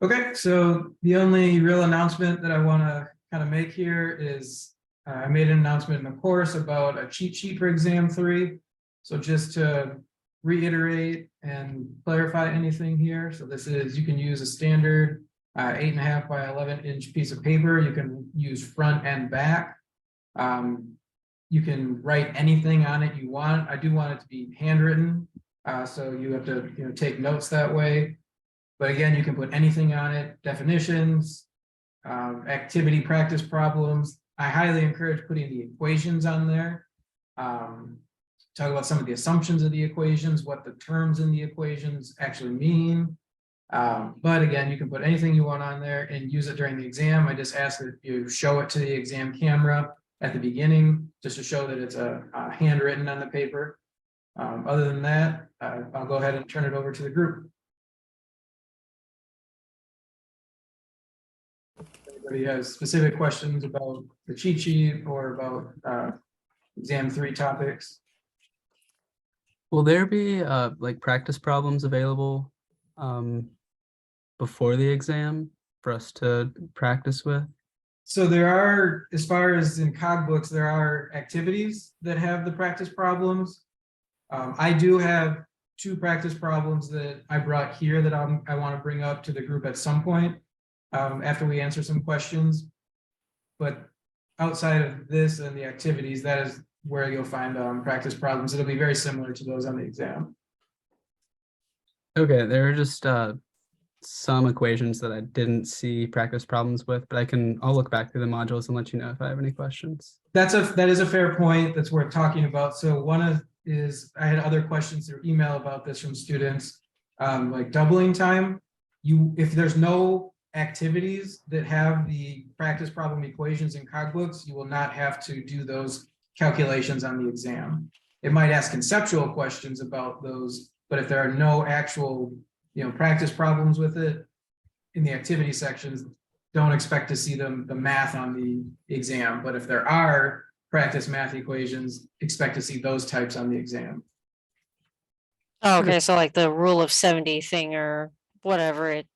Okay, so the only real announcement that I want to kind of make here is I made an announcement in the course about a cheat sheet for exam 3. So just to reiterate and clarify anything here. So this is, you can use a standard 8.5 by 11-inch piece of paper. You can use front and back. You can write anything on it you want. I do want it to be handwritten. So you have to take notes that way. But again, you can put anything on it, definitions, activity practice problems. I highly encourage putting the equations on there. Talk about some of the assumptions of the equations, what the terms in the equations actually mean. But again, you can put anything you want on there and use it during the exam. I just ask that you show it to the exam camera at the beginning, just to show that it's a handwritten on the paper. Other than that, I'll go ahead and turn it over to the group. Anybody has specific questions about the cheat sheet or about exam 3 topics? Will there be like practice problems available before the exam for us to practice with? So there are, as far as in cog books, there are activities that have the practice problems. I do have 2 practice problems that I brought here that I want to bring up to the group at some point after we answer some questions. But outside of this and the activities, that is where you'll find practice problems. It'll be very similar to those on the exam. Okay, there are just some equations that I didn't see practice problems with, but I'll look back through the modules and let you know if I have any questions. That is a fair point. That's worth talking about. So I had other questions through email about this from students, like doubling time. If there's no activities that have the practice problem equations in cog books, you will not have to do those calculations on the exam. It might ask conceptual questions about those, but if there are no actual practice problems with it in the activity sections, don't expect to see the math on the exam. But if there are practice math equations, expect to see those types on the exam. Oh, okay, so like the rule of 70 thing or whatever, it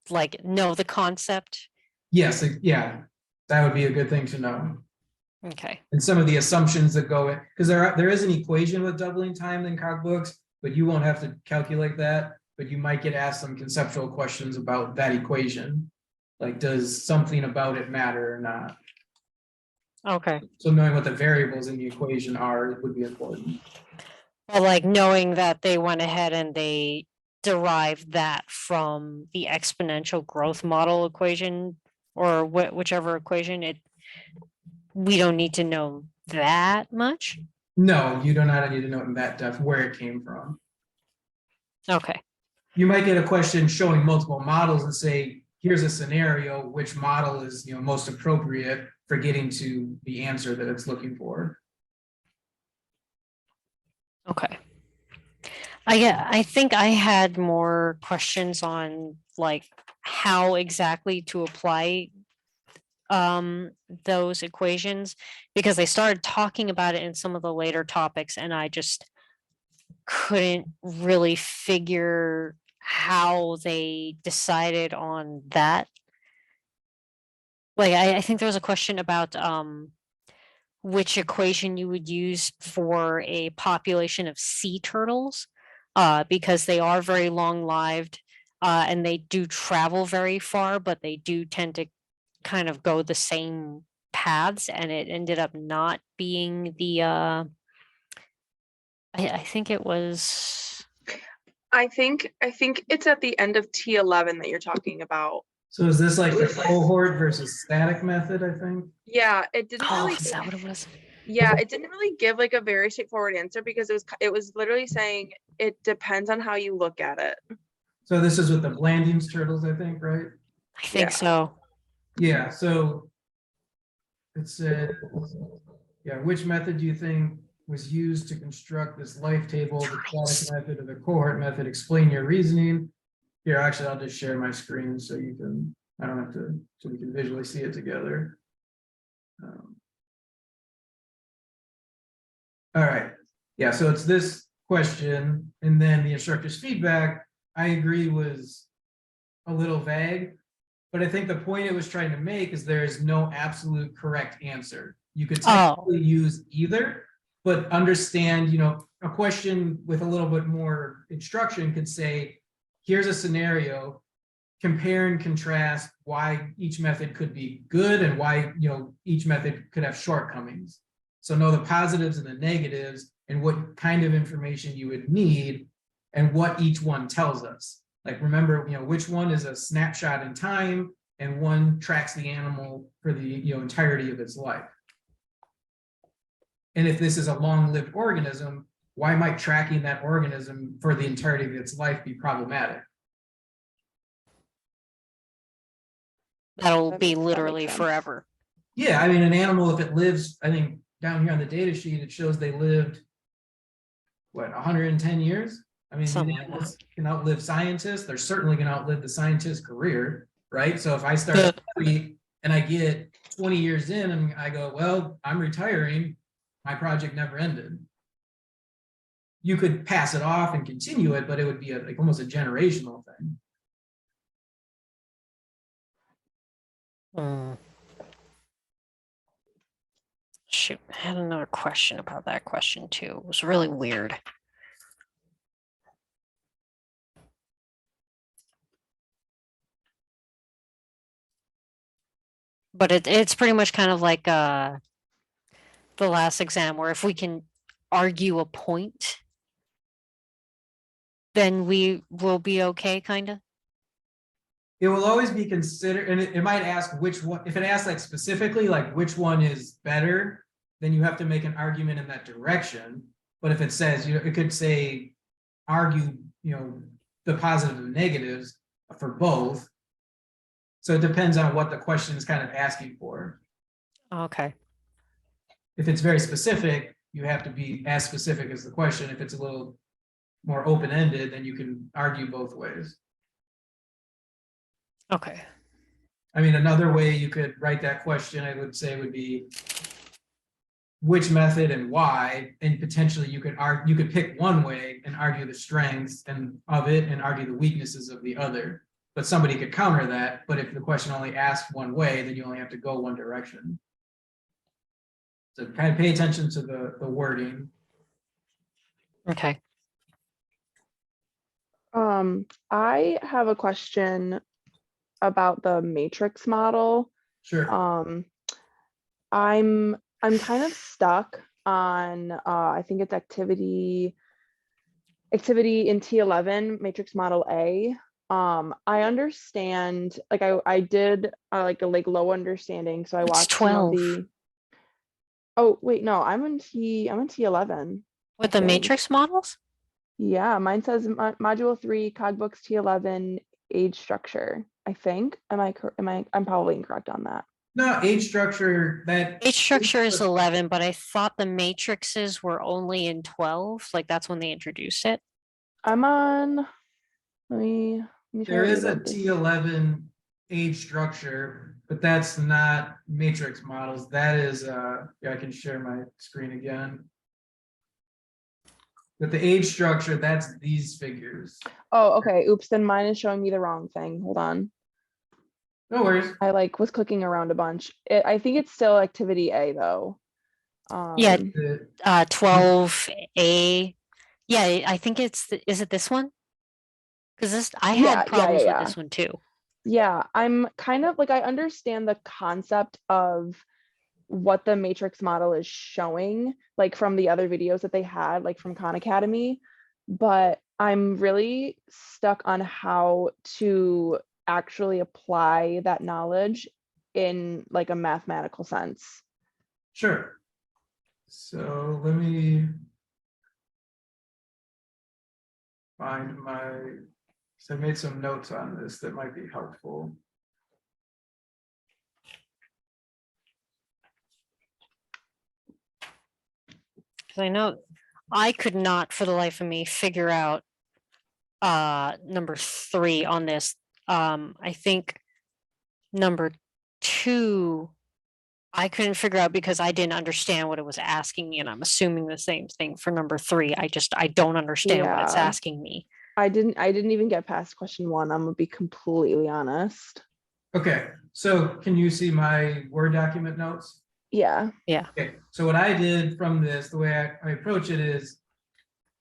like know the concept. Yes, yeah, that would be a good thing to know. Okay. And some of the assumptions that go in, because there is an equation with doubling time in cog books, but you won't have to calculate that, but you might get asked some conceptual questions about that equation. Like, does something about it matter or not? Okay. So knowing what the variables in the equation are would be important. Well, like knowing that they went ahead and they derived that from the exponential growth model equation or whichever equation, we don't need to know that much. No, you do not need to know in that depth where it came from. Okay. You might get a question showing multiple models and say, here's a scenario, which model is most appropriate for getting to the answer that it's looking for. Okay. I think I had more questions on like how exactly to apply those equations, because they started talking about it in some of the later topics and I just couldn't really figure how they decided on that. Like I think there was a question about which equation you would use for a population of sea turtles, because they are very long-lived and they do travel very far, but they do tend to kind of go the same paths, and it ended up not being the I think it was I think it's at the end of T11 that you're talking about. So is this like the cohort versus static method, I think? Yeah, it didn't really is that what it was? Yeah, it didn't really give like a very straightforward answer because it was literally saying it depends on how you look at it. So this is with the Blanding's turtles, I think, right? I think so. Yeah, so it said, yeah, which method do you think was used to construct this life table, the static method or the cohort method? Explain your reasoning. Here, actually, I'll just share my screen so you can, I don't have to, so we can visually see it together. All right, yeah, so it's this question, and then the instructor's feedback, I agree, was a little vague. But I think the point it was trying to make is there is no absolute correct answer. You could technically use either, but understand, a question with a little bit more instruction could say, here's a scenario, compare and contrast why each method could be good and why, each method could have shortcomings. So know the positives and the negatives and what kind of information you would need and what each one tells us. Like, remember, which one is a snapshot in time and one tracks the animal for the entirety of its life. And if this is a long-lived organism, why might tracking that organism for the entirety of its life be problematic? That'll That be makes literally sense. forever. Yeah, I mean, an animal, if it lives, I think down here on the data sheet, it shows they lived, what, 110 years? I mean, Something these like animals can outlive scientists. They're certainly going to outlive the scientist's career, right? So if I start a study and I get 20 years in and I go, well, I'm retiring, my project never ended. You could pass it off and continue it, but it would be like almost a generational thing. Shoot, I had another question about that question too. It was really weird. But it's pretty much kind of like the last exam, where if we can argue a point, then we will be okay, kind of. It will always be considered, and it might ask which one, if it asks like specifically like which one is better, then you have to make an argument in that direction. But if it says, it could say argue, the positives and negatives for both. So it depends on what the question is kind of asking for. Okay. If it's very specific, you have to be as specific as the question. If it's a little more open-ended, then you can argue both ways. Okay. I mean, another way you could write that question, I would say, would be which method and why, and potentially you could pick one way and argue the strengths of it and argue the weaknesses of the other. But somebody could counter that. But if the question only asks one way, then you only have to go one direction. So kind of pay attention to the wording. Okay. I have a question about the matrix model. Sure. I'm kind of stuck on I think it's activity in T11 matrix model A. I understand, like I did like a low understanding, so I It's watched 12. some of the. Oh wait, no, I'm in T11 With the matrix models? Yeah, mine says module 3 cogbooks T11 age structure. I think. I'm probably incorrect on that. No, age structure, that Age structure is 11, but I thought the matrices were only in 12. Like that's when they introduced it. I'm on. Let me there is a reload this. T11 age structure, but that's not matrix models. That is yeah, I can share my screen again. With the age structure, that's these figures. Oh, okay. Oops, then mine is showing me the wrong thing. Hold on. No worries. I was clicking around a bunch. I think it's still activity A though. Yeah. The- 12A. Yeah, I think is it this one? Because I had problems with this one too. Yeah, I'm kind of like, I understand the concept of what the matrix model is showing, like from the other videos that they had, like from Khan Academy, but I'm really stuck on how to actually apply that knowledge in like a mathematical sense. Sure. So let me find so I made some notes on this that might be helpful. Because I know I could not for the life of me figure out number 3 on this. I think number 2 I couldn't figure out because I didn't understand what it was asking me, and I'm assuming the same thing for number 3. I don't understand what it's Yeah. asking me. I didn't even get past question 1. I'm gonna be completely honest. Okay, so can you see my Word document notes? Yeah. Yeah. Okay, so what I did from this, the way I approach it is,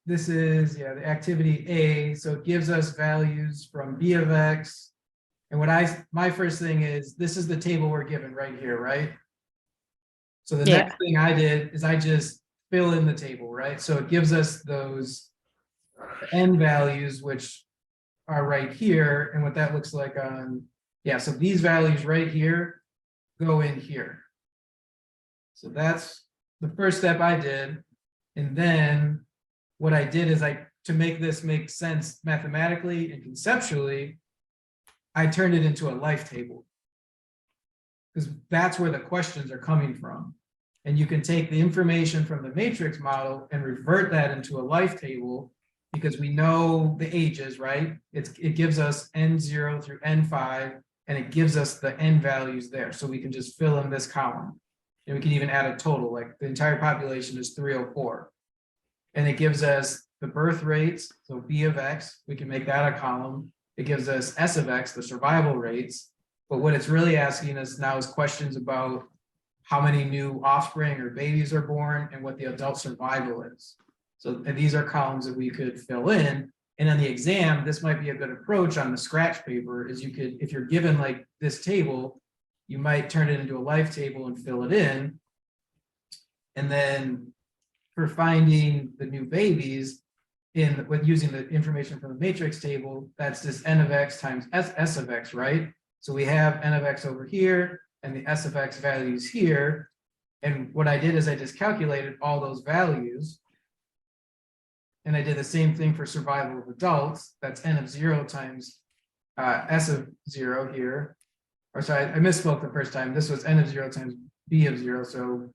this is, yeah, the activity A, so it gives us values from B of X. And my first thing is, this is the table we're given right here, right? So the Yeah. next thing I did is I just fill in the table, right? So it gives us those n values, which are right here, and what that looks like on, yeah, so these values right here go in here. So that's the first step I did. And then what I did is to make this make sense mathematically and conceptually, I turned it into a life table. Because that's where the questions are coming from. And you can take the information from the matrix model and revert that into a life table, because we know the ages, right? It gives us N0 through N5, and it gives us the N values there. So we can just fill in this column. And we can even add a total, like the entire population is 304. And it gives us the birth rates, so B of X, we can make that a column. It gives us S of X, the survival rates. But what it's really asking us now is questions about how many new offspring or babies are born and what the adult survival is. So, and these are columns that we could fill in. And on the exam, this might be a good approach on the scratch paper, is you could, if you're given like this table, you might turn it into a life table and fill it in. And then for finding the new babies with using the information from the matrix table, that's this N of X times S of X, right? So we have N of X over here and the S of X values here. And what I did is I just calculated all those values. And I did the same thing for survival of adults. That's N of 0 times S of 0 here. Or sorry, I misspoke the first time. This was N of 0 times B of 0. So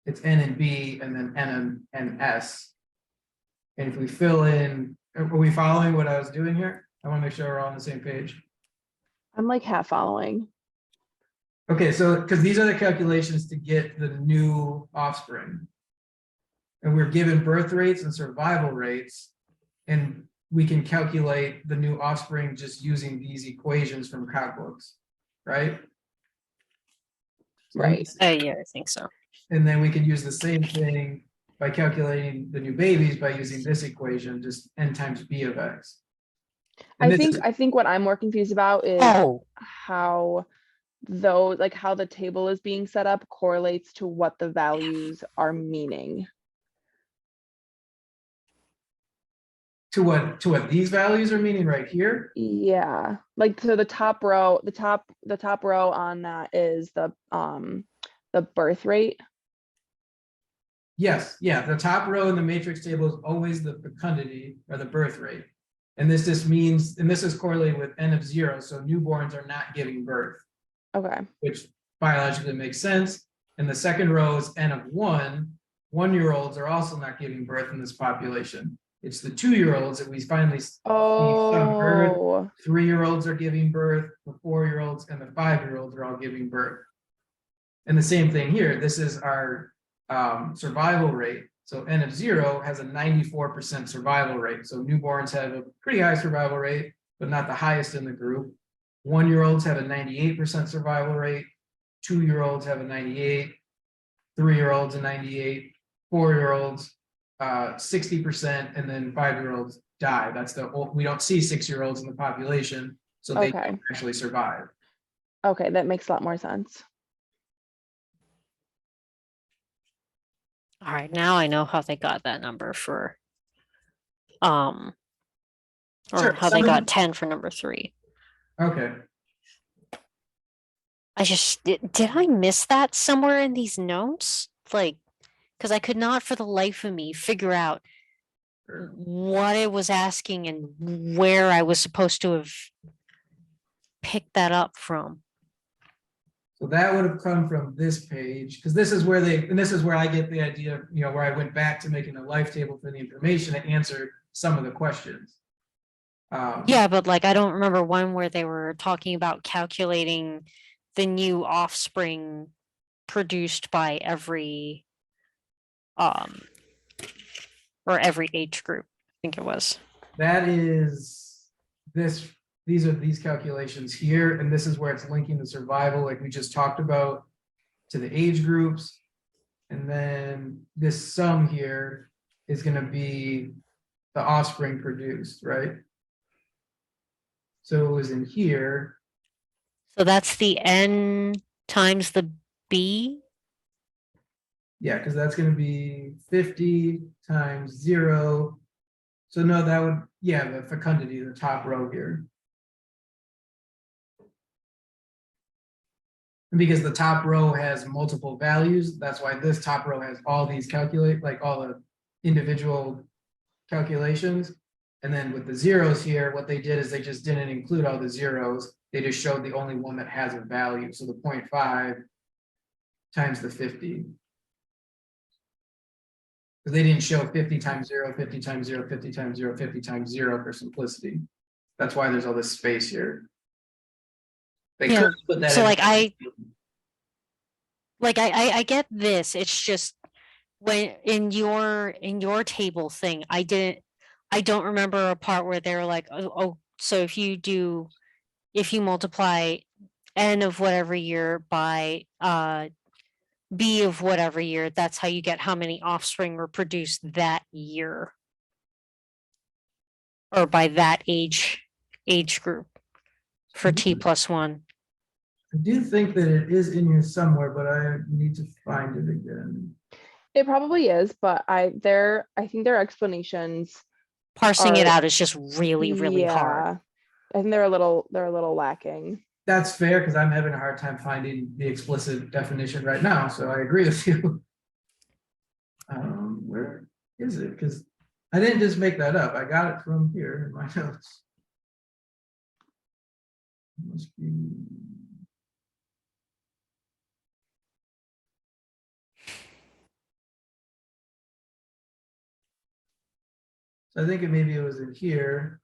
it's N and B and then N and S. And if we fill in, are we following what I was doing here? I want to make sure we're all on the same page. I'm like half following. Okay, so because these are the calculations to get the new offspring. And we're given birth rates and survival rates, and we can calculate the new offspring just using these equations from cookbooks, right? Right. Yeah, I think so. And then we can use the same thing by calculating the new babies by using this equation, just N times B of X. And I think what I'm more confused about is how how the table is being set up correlates to what the values are meaning. to what these values are meaning right here. Yeah, like so the top row on that is the birth rate. Yes, yeah, the top row in the matrix table is always the fecundity or the birth rate. And this just means, and this is correlated with N of 0, so newborns are not giving birth. Okay. Which biologically makes sense. And the second row is N of 1. 1-year-olds are also not giving birth in this population. It's the 2-year-olds that we finally see some birth. Oh, 3-year-olds are giving birth, the 4-year-olds and the 5-year-olds are all giving birth. And the same thing here, this is our survival rate. So N of 0 has a 94% survival rate. So newborns have a pretty high survival rate, but not the highest in the group. 1-year-olds have a 98% survival rate. 2-year-olds have a 98. 3-year-olds a 98. 4-year-olds 60%, and then 5-year-olds die. That's we don't see 6-year-olds in the population, so they don't actually survive. Okay, that makes a lot more sense. All right, now I know how they got that number for or Sure, how they got 10 for number 3. Okay. I just did I miss that somewhere in these notes? Like, because I could not for the life of me figure out what it was asking and where I was supposed to have picked that up from. So that would have come from this page, because this is where this is where I get the idea, where I went back to making a life table for the information to answer some of the questions. Yeah, but like I don't remember one where they were talking about calculating the new offspring produced by every or every age group, I think it was. That is this, these calculations here, and this is where it's linking the survival, like we just talked about, to the age groups. And then this sum here is gonna be the offspring produced, right? So it was in here, So that's the N times the B. yeah, because that's gonna be 50 times 0. So no, that would, yeah, the fecundity, the top row here. And because the top row has multiple values, that's why this top row has all these calculate, like all the individual calculations. And then with the zeros here, what they did is they just didn't include all the zeros. They just showed the only one that has a value. So the 0.5 times the 50. Because they didn't show 50 times 0, 50 times 0, 50 times 0, 50 times 0 for simplicity. That's why there's all this space here. They Yeah, could put that so in like the- I get this. It's just when in your table thing, I don't remember a part where they were like, oh, so if you multiply N of whatever year by B of whatever year, that's how you get how many offspring were produced that year. Or by that age group for T plus 1. I do think that it is in here somewhere, but I need to find it again. It probably is, but I think their explanations, Parsing it Are- out is just really, really hard. yeah, I think they're a little lacking. That's fair, because I'm having a hard time finding the explicit definition right now, so I agree with you. Where is it? Because I didn't just make that up. I got it from here in my notes. Must be. So I think maybe it was in here.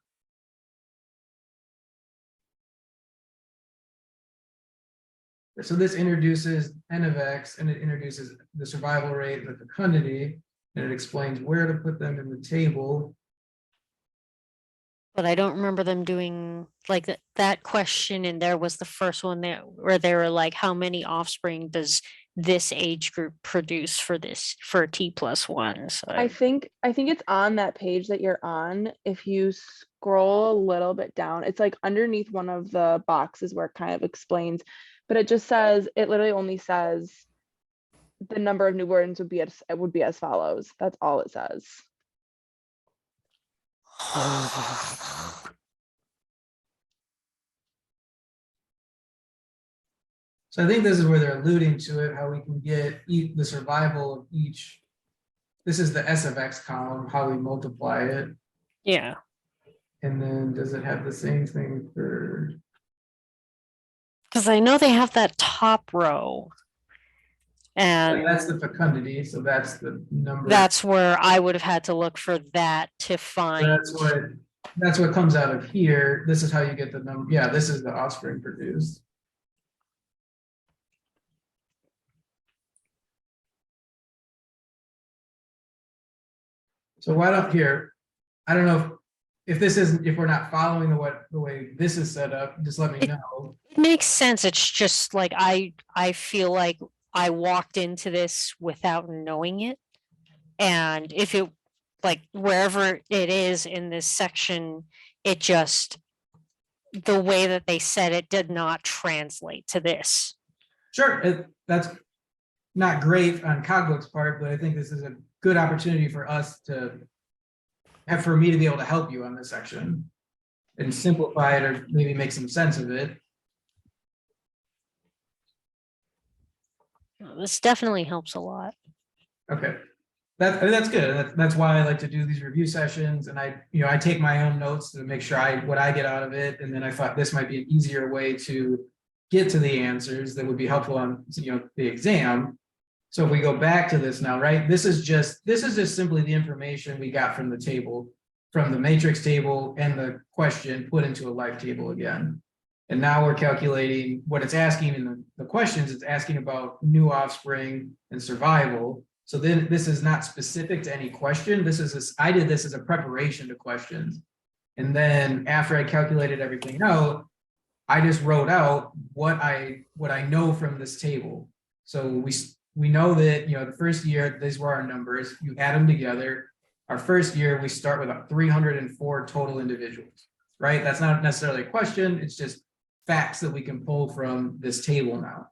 So this introduces N of X, and it introduces the survival rate, the fecundity, and it explains where to put them in the table. But I don't remember them doing like that question in there was the first one there where they were like, how many offspring does this age group produce for T plus 1? So I think it's on that page that you're on. If you scroll a little bit down, it's like underneath one of the boxes where it kind of explains, but it just says, it literally only says the number of newborns would be as follows. That's all it says. So I think this is where they're alluding to it, how we can get the survival of each. This is the S of X column, how we multiply it. yeah. And then does it have the same thing for? Because I know they have that top row. And That's the fecundity, so that's the number. that's where I would have had to look for that to find. That's what comes out of here. This is how you get the number. Yeah, this is the offspring produced. So why don't here, I don't know if this isn't, if we're not following the way this is set up, just let me know. It makes sense. It's just like I feel like I walked into this without knowing it. And if it like wherever it is in this section, it just the way that they said it did not translate to this. Sure, that's not great on Cogbook's part, but I think this is a good opportunity for us to have, for me to be able to help you on this section and simplify it or maybe make some sense of it. This definitely helps a lot. Okay, that's good. That's why I like to do these review sessions, and I take my own notes to make sure what I get out of it, and then I thought this might be an easier way to get to the answers that would be helpful on the exam. So if we go back to this now, right? This is just simply the information we got from the table, from the matrix table and the question put into a live table again. And now we're calculating what it's asking in the questions. It's asking about new offspring and survival. So then this is not specific to any question. I did this as a preparation to questions. And then after I calculated everything out, I just wrote out what I know from this table. So we know that, you know, the first year, these were our numbers, you add them together. Our first year, we start with 304 total individuals, right? That's not necessarily a question, it's just facts that we can pull from this table now.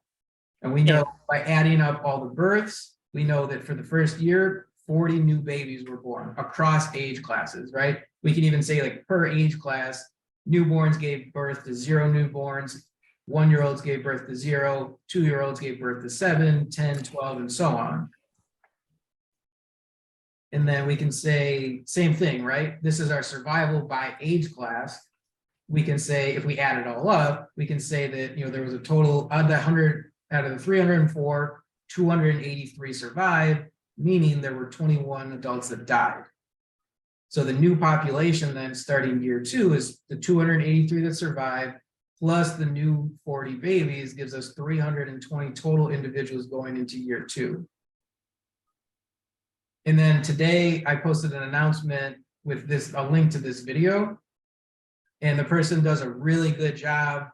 And we know by adding up all the births, we know that for the first year, 40 new babies were born across age classes, right? We can even say like per age class, newborns gave birth to 0 newborns, 1-year-olds gave birth to 0, 2-year-olds gave birth to 7, 10, 12, and so on. And then we can say same thing, right? This is our survival by age class. We can say, if we add it all up, we can say that, you know, there was a total of the 100 out of the 304, 283 survived, meaning there were 21 adults that died. So the new population then starting year 2 is the 283 that survived, plus the new 40 babies gives us 320 total individuals going into year 2. And then today I posted an announcement with a link to this video. And the person does a really good job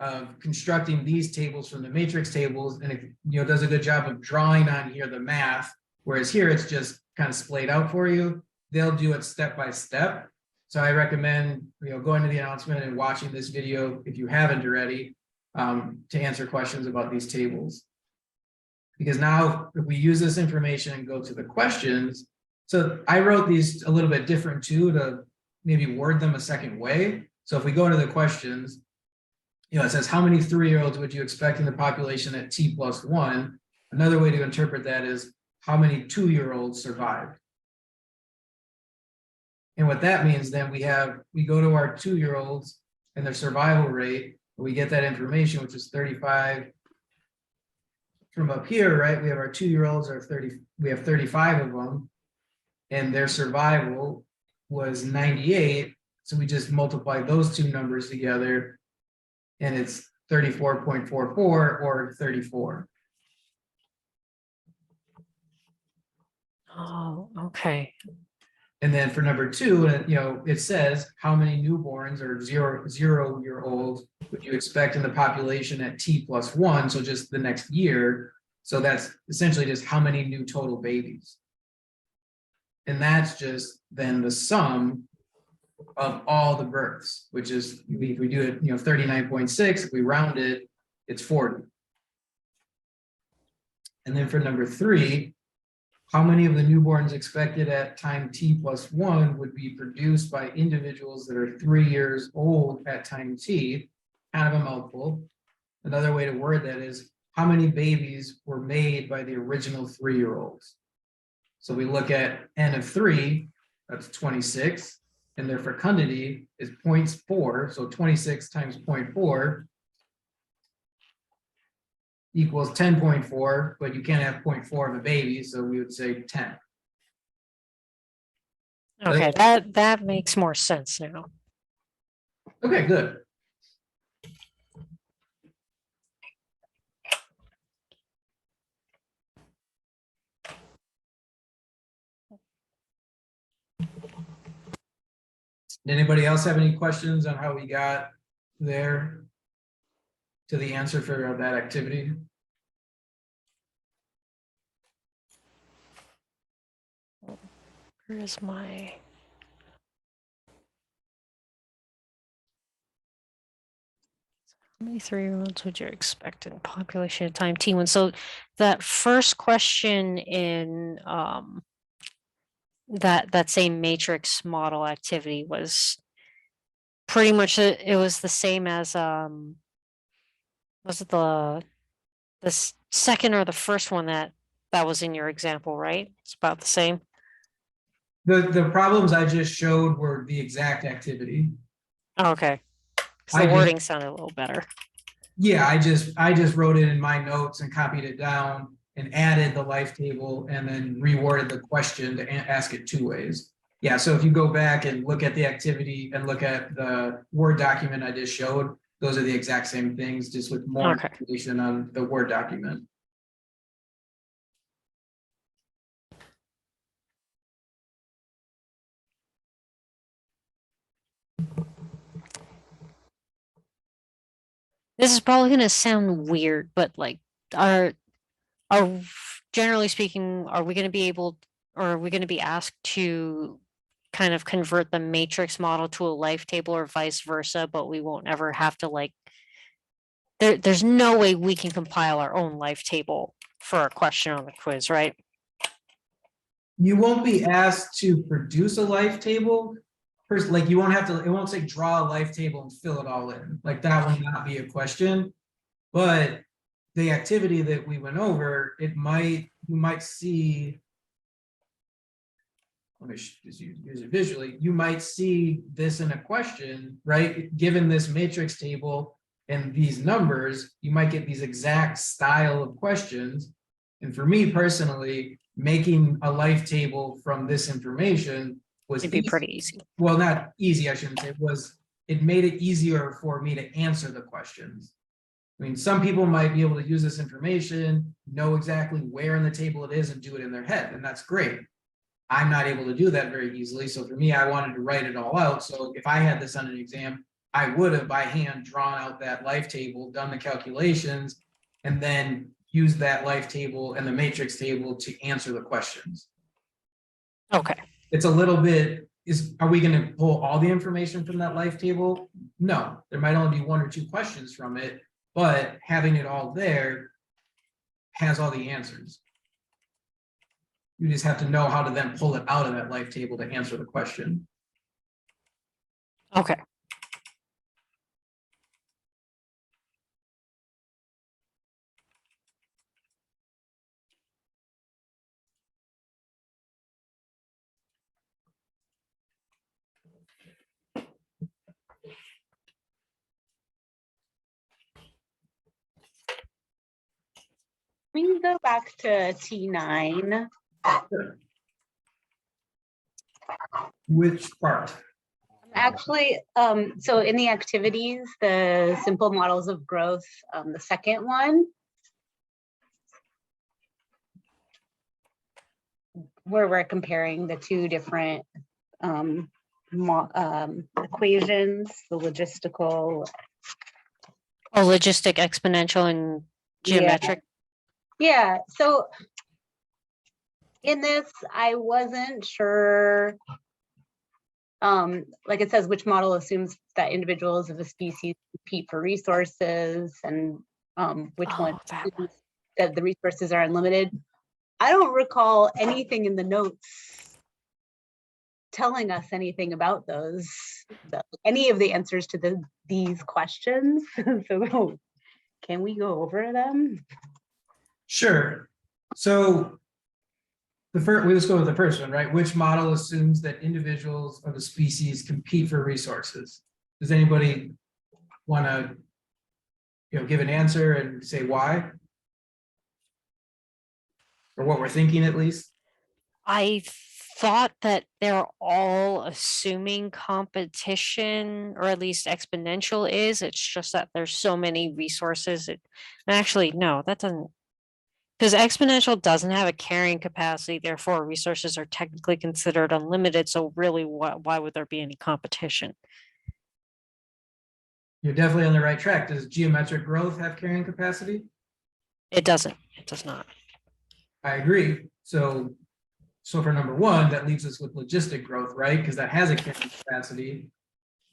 of constructing these tables from the matrix tables, and it, you know, does a good job of drawing on here the math, whereas here it's just kind of splayed out for you. They'll do it step by step. So I recommend, you know, going to the announcement and watching this video if you haven't already, to answer questions about these tables. Because now if we use this information and go to the questions, so I wrote these a little bit different too, to maybe word them a second way. So if we go to the questions, you know, it says, how many 3-year-olds would you expect in the population at T+1? Another way to interpret that is, how many 2-year-olds survived? And what that means, then we go to our 2-year-olds and their survival rate, and we get that information, which is 35. From up here, right, we have our 2-year-olds are 30, we have 35 of them, and their survival was 98. So we just multiply those two numbers together, and it's 34.44 or 34. Oh, okay. And then for number 2, you know, it says how many newborns or 0-year-olds would you expect in the population at T+1, so just the next year. So that's essentially just how many new total babies. And that's just then the sum of all the births, which is, if we do it, you know, 39.6, if we round it, it's 40. And then for number 3, how many of the newborns expected at time T+1 would be produced by individuals that are 3 years old at time T? Kind of a mouthful. Another way to word that is, how many babies were made by the original 3-year-olds? So we look at n of 3, that's 26, and their fecundity is 0.4, so 26 times 0.4 equals 10.4, but you can't have 0.4 of a baby, so we would say 10. Okay, that makes more sense now. Okay, good. Anybody else have any questions on how we got there to the answer for that activity? Where is my? How many 3-year-olds would you expect in population at time T1? So that first question in that same matrix model activity was pretty much it was the same as was it the second or the first one that was in your example, right? It's about the same. The problems I just showed were the exact activity. Oh, okay. 'Cause I the just- wording sounded a little better. Yeah, I just wrote it in my notes and copied it down and added the life table and then reworded the question to ask it 2 ways. Yeah, so if you go back and look at the activity and look at the Word document I just showed, those are the exact same things, just with more Okay. information on the Word document. This is probably gonna sound weird, but like, are generally speaking, are we gonna be able, or are we gonna be asked to kind of convert the matrix model to a life table or vice versa, but we won't ever have to like, there's no way we can compile our own life table for a question on the quiz, right? You won't be asked to produce a life table. First, like you won't have to, it won't say draw a life table and fill it all in. Like that will not be a question. But the activity that we went over, you might see. Let me just use it visually. You might see this in a question, right? Given this matrix table and these numbers, you might get these exact style of questions. And for me personally, making a life table from this information was It'd be easy. pretty easy. Well, not easy, I shouldn't say, it made it easier for me to answer the questions. I mean, some people might be able to use this information, know exactly where in the table it is and do it in their head, and that's great. I'm not able to do that very easily. So for me, I wanted to write it all out. So if I had this on an exam, I would have by hand drawn out that life table, done the calculations, and then used that life table and the matrix table to answer the questions. Okay. It's a little bit, are we going to pull all the information from that life table? No, there might only be 1 or 2 questions from it, but having it all there has all the answers. You just have to know how to then pull it out of that life table to answer the question. Okay. We can go back to T9. Which part? Actually, so in the activities, the simple models of growth, the second one, where we're comparing the 2 different equations, the logistical. Oh, logistic, exponential, and geometric. Yeah, so in this, I wasn't sure. Like it says, which model assumes that individuals of a species compete for resources, and which one that the resources are unlimited. I don't recall anything in the notes telling us anything about those, any of the answers to these questions. So can we go over them? Sure. So let's go with the first one, right? Which model assumes that individuals of a species compete for resources? Does anybody want to, give an answer and say why? Or what we're thinking at least? I thought that they're all assuming competition, or at least exponential is. It's just that there's so many resources. Actually, no, that doesn't. Because exponential doesn't have a carrying capacity, therefore resources are technically considered unlimited. So really, why would there be any competition? You're definitely on the right track. Does geometric growth have carrying capacity? It doesn't. It does not. I agree. So for number 1, that leaves us with logistic growth, right? Because that has a carrying capacity.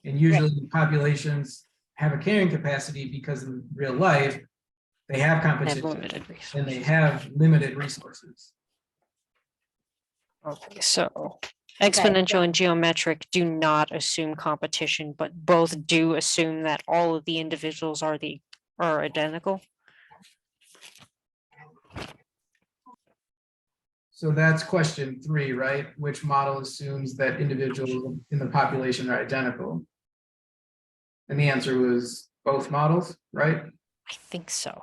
And usually populations have a carrying capacity because in real life, they have competition and they have limited resources. Okay, so exponential and geometric do not assume competition, but both do assume that all of the individuals are identical. So that's question 3, right? Which model assumes that individuals in the population are identical? And the answer was both models, right? I think so.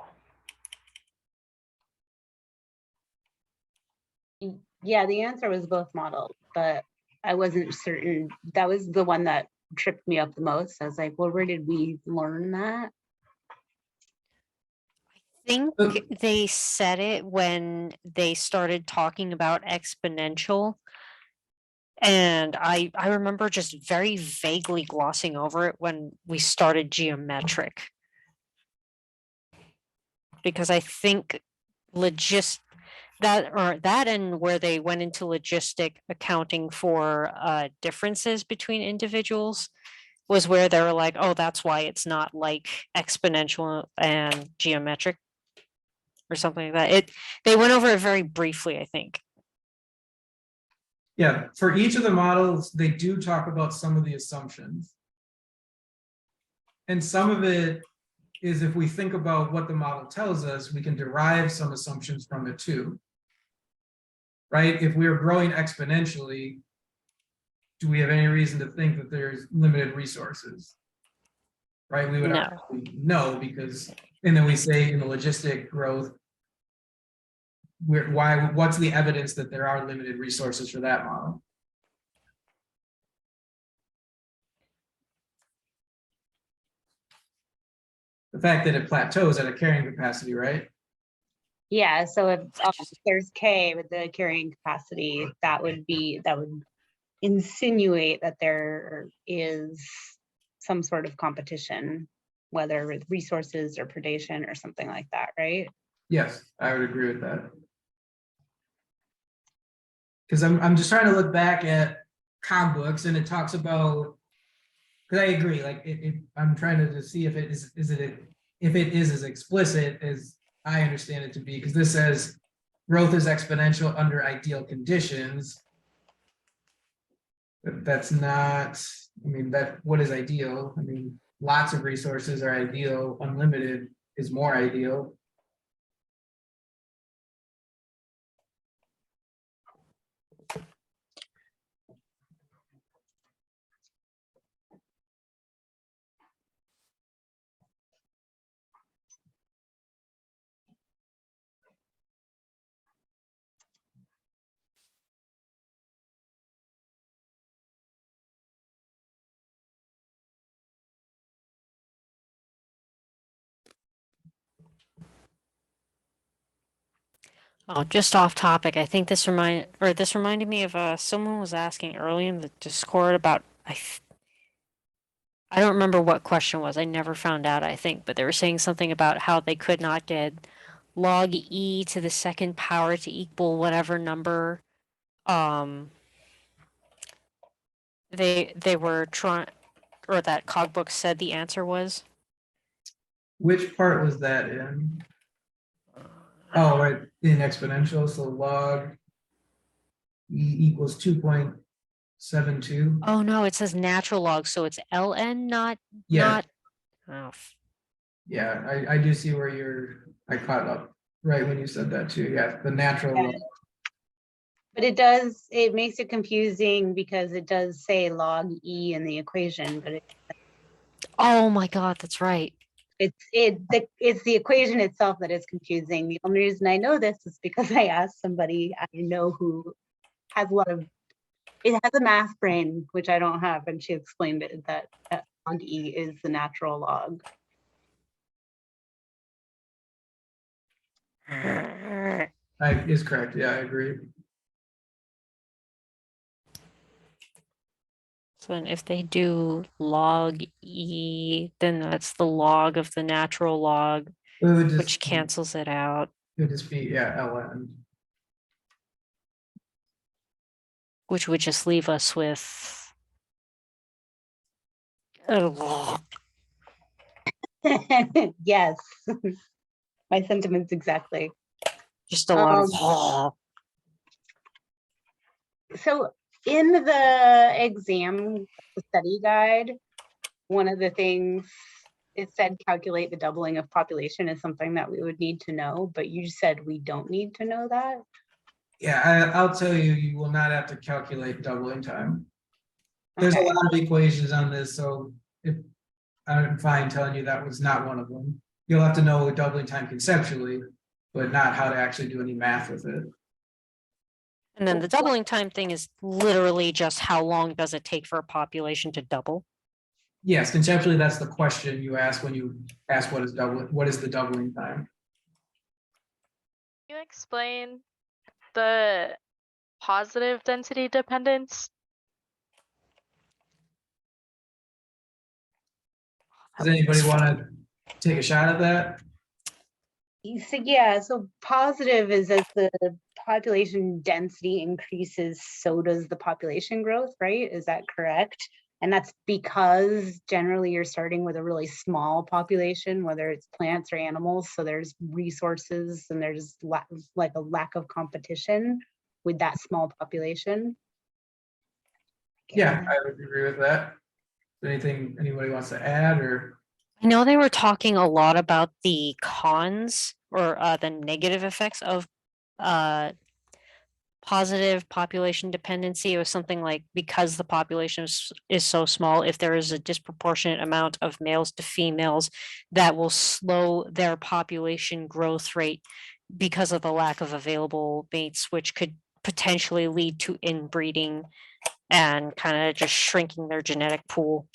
Yeah, the answer was both models, but I wasn't certain. That was the one that tripped me up the most. I was like, well, where did we learn that? I think they said it when they started talking about exponential. And I remember just very vaguely glossing over it when we started geometric. because I think that and where they went into logistic accounting for differences between individuals was where they were like, oh, that's why it's not like exponential and geometric or something like that. They went over it very briefly, I think. Yeah, for each of the models, they do talk about some of the assumptions. And some of it is, if we think about what the model tells us, we can derive some assumptions from it too. Right? If we are growing exponentially, do we have any reason to think that there's limited resources? Right? We would No. obviously no, because, and then we say in the logistic growth, what's the evidence that there are limited resources for that model? The fact that it plateaus at a carrying capacity, right? Yeah, so if there's K with the carrying capacity, that would insinuate that there is some sort of competition, whether with resources or predation or something like that, right? Yes, I would agree with that. Because I'm just trying to look back at com books, and it talks about, because I agree, like I'm trying to see if it is if it is as explicit as I understand it to be, because this says growth is exponential under ideal conditions. But that's not, I mean, what is ideal? I mean, lots of resources are ideal, unlimited is more ideal. Oh, just off topic. I think this reminded me of someone was asking early in the Discord about I don't remember what question was. I never found out, I think, but they were saying something about how they could not get log e to the second power to equal whatever number they were trying, or that Cogbook said the answer was. Which part was that in? Oh, right, in exponential, so log e equals 2.72. Oh no, it says natural log, so it's ln, not Yeah. not. Oh, Yeah, I do see where I caught up right when you said that too. Yeah, the natural log. But it makes it confusing because it does say log E in the equation, but oh my God, that's right. it's the equation itself that is confusing. The only reason I know this is because I asked somebody I know who has it has a math brain, which I don't have, and she explained it that log E is the natural log. Is correct. Yeah, I agree. So then if they do log e, then that's the log of the natural log, It would just, which cancels it out, it would just be, yeah, ln. which would just leave us with Yes, my sentiments exactly. just a lot of So in the exam study guide, one of the things it said calculate the doubling of population is something that we would need to know, but you said we don't need to know that. Yeah, I'll tell you, you will not have to calculate doubling time. There's Okay. a lot of equations on this, so if I'm fine telling you that was not one of them. You'll have to know doubling time conceptually, but not how to actually do any math with it. And then the doubling time thing is literally just how long does it take for a population to double? Yes, conceptually, that's the question you ask when you ask what is the doubling time? Can you explain the positive density dependence? Does anybody want to take a shot at that? So yeah, so positive is as the population density increases, so does the population growth, right? Is that correct? And that's because generally you're starting with a really small population, whether it's plants or animals. So there's resources and there's like a lack of competition with that small population. Yeah, I would agree with that. Anything anybody wants to add or? I know they were talking a lot about the cons or the negative effects of uh, positive population dependency. It was something like because the population is so small, if there is a disproportionate amount of males to females, that will slow their population growth rate because of the lack of available mates, which could potentially lead to inbreeding and kind of just shrinking their genetic pool.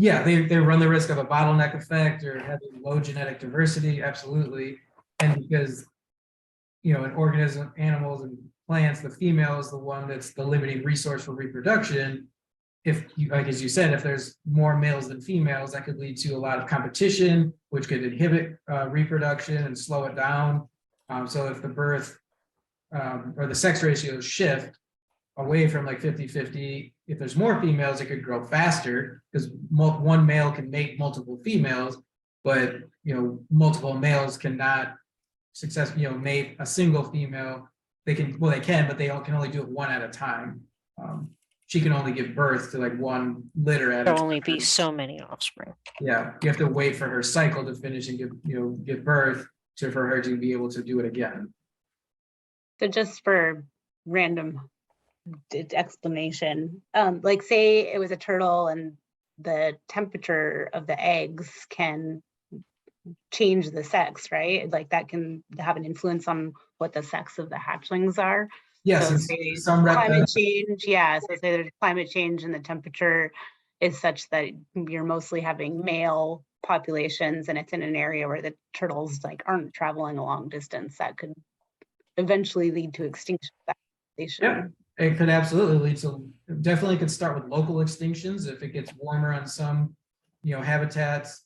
Yeah, they run the risk of a bottleneck effect or having low genetic diversity, absolutely. And because, you know, in organism, animals and plants, the female is the one that's the limiting resource for reproduction. If you, like, as you said, if there's more males than females, that could lead to a lot of competition, which could inhibit reproduction and slow it down. So if the birth or the sex ratios shift away from like 50-50, if there's more females, it could grow faster because one male can make multiple females, but you know, multiple males cannot successfully, you know, mate a single female. They can, well, they can, but they all can only do it one at a time. She can only give birth to like one litter at a There'll time. only be so many offspring. Yeah, you have to wait for her cycle to finish and give birth to for her to be able to do it again. So just for random explanation, like say it was a turtle and the temperature of the eggs can change the sex, right? Like that can have an influence on what the sex of the hatchlings are. Yes, So and say some climate change, yeah. So say there's climate change and the temperature is such that you're mostly having male populations and it's in an area where the turtles like aren't traveling a long distance, that could eventually lead to extinction of that population. Yeah, it could absolutely lead to, definitely could start with local extinctions if it gets warmer on some, you know, habitats.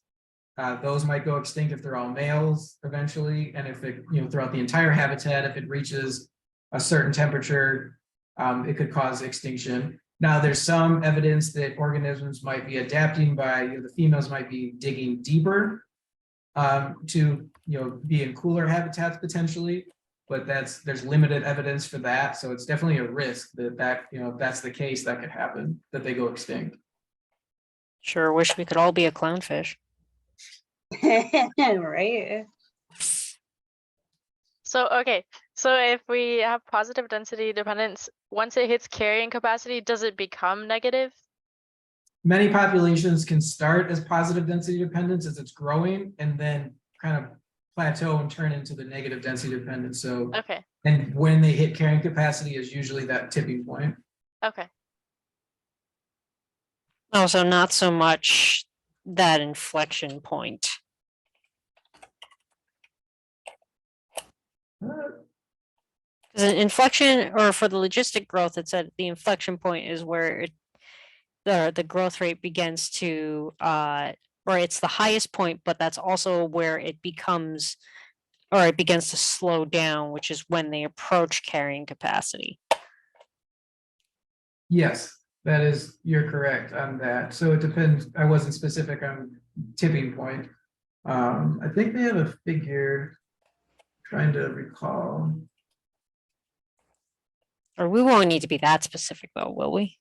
Those might go extinct if they're all males eventually, and if it, you know, throughout the entire habitat, if it reaches a certain temperature, it could cause extinction. Now, there's some evidence that organisms might be adapting by, you know, the females might be digging deeper to, you know, be in cooler habitats potentially, but there's limited evidence for that. So it's definitely a risk that, you know, if that's the case, that could happen, that they go extinct. Sure wish we could all be a clownfish. Right. So, okay, so if we have positive density dependence, once it hits carrying capacity, does it become negative? Many populations can start as positive density dependence as it's growing and then kind of plateau and turn into the negative density dependence. So, Okay, and when they hit carrying capacity is usually that tipping point. okay. Also, not so much that inflection point. Because an inflection, or for the logistic growth, it said the inflection point is where the growth rate begins to, or it's the highest point, but that's also where it becomes, or it begins to slow down, which is when they approach carrying capacity. Yes, that is, you're correct on that. So it depends. I wasn't specific on tipping point. I think they have a figure, trying to recall. Or we won't need to be that specific though, will we?